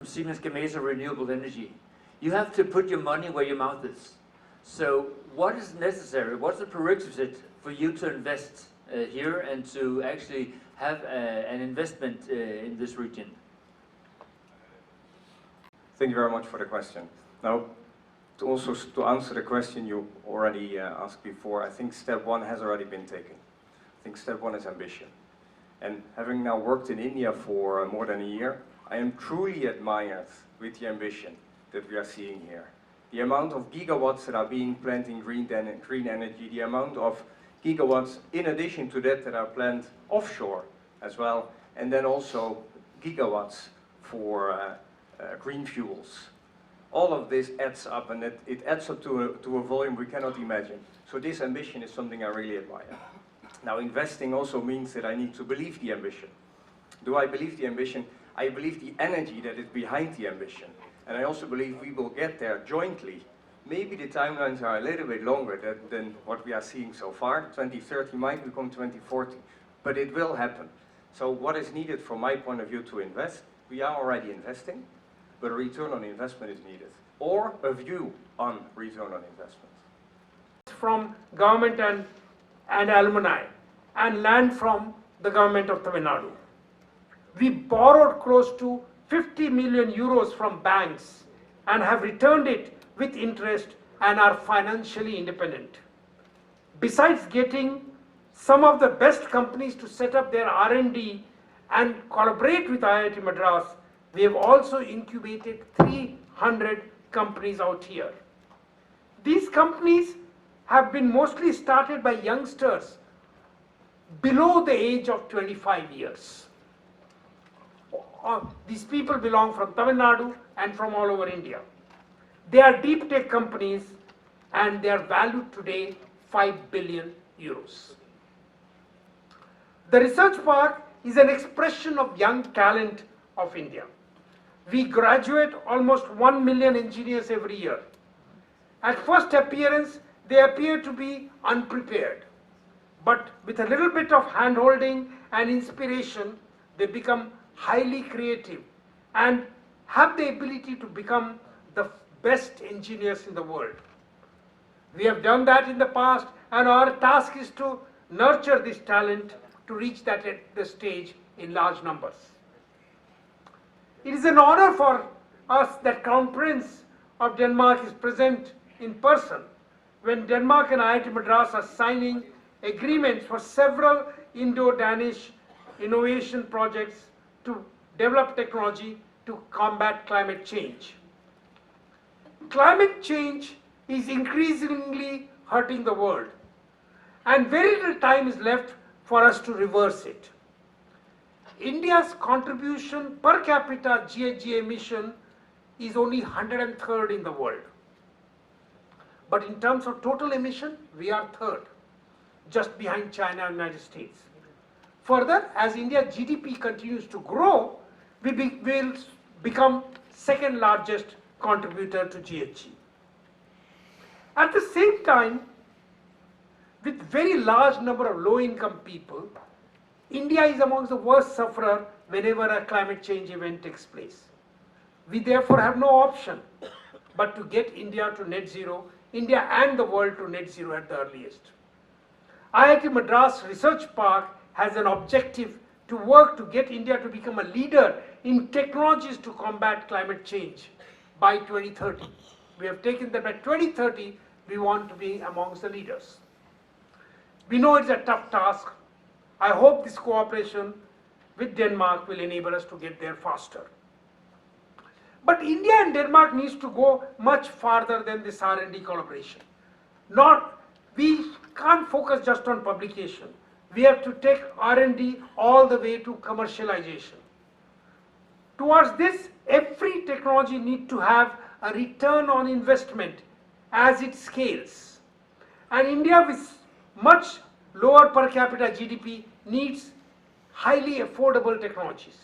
Siemens Gamesa Renewable Energy. You have to put your money where your mouth is. So what is necessary? What's the prerequisite for you to invest here and to actually have an investment in this region? Thank you very much for the question. Now, to answer the question you already asked before, I think step one has already been taken. I think step one is ambition. And having now worked in India for more than a year, I am truly admired with the ambition that we are seeing here. The amount of gigawatts that are being planned in green energy, the amount of gigawatts in addition to that are planned offshore as well, and then also gigawatts for green fuels. All of this adds up, and it adds up to a volume we cannot imagine. So this ambition is something I really admire. Now, investing also means that I need to believe the ambition. Do I believe the ambition? I believe the energy that is behind the ambition. And I also believe we will get there jointly. Maybe the timelines are a little bit longer than what we are seeing so far. 2030 might become 2040, but it will happen. So what is needed from my point of view to invest? We are already investing, but a return on investment is needed, or a view on return on investment. From government and alumni, and land from the government of Tamil Nadu. We borrowed close to 50 million euros from banks and have returned it with interest and are financially independent. Besides getting some of the best companies to set up their R&D and collaborate with IIT Madras, we have also incubated 300 companies out here. These companies have been mostly started by youngsters below the age of 25 years. These people belong from Tamil Nadu and from all over India. They are deep tech companies and they are valued today 5 billion euros. The research park is an expression of young talent of India. We graduate almost 1 million engineers every year. At first appearance, they appear to be unprepared. But with a little bit of hand-holding and inspiration, they become highly creative and have the ability to become the best engineers in the world. We have done that in the past, and our task is to nurture this talent to reach that at the stage in large numbers. It is an honor for us that Crown Prince of Denmark is present in person when Denmark and IIT Madras are signing agreements for several Indo-Danish innovation projects to develop technology to combat climate change. Climate change is increasingly hurting the world, and very little time is left for us to reverse it. India's contribution per capita GHG emission is only 103rd in the world. But in terms of total emission, we are third, just behind China and United States. Further, as India's GDP continues to grow, we will become second largest contributor to GHG. At the same time, with very large number of low-income people, India is amongst the worst sufferer whenever a climate change event takes place. We therefore have no option but to get India to net zero, India and the world to net zero at the earliest. IIT Madras Research Park has an objective to work to get India to become a leader in technologies to combat climate change by 2030. We have taken that by 2030, we want to be amongst the leaders. We know it's a tough task. I hope this cooperation with Denmark will enable us to get there faster. But India and Denmark needs to go much farther than this R&D collaboration. We can't focus just on publication. We have to take R&D all the way to commercialization. Towards this, every technology needs to have a return on investment as it scales. And India, with much lower per capita GDP, needs highly affordable technologies.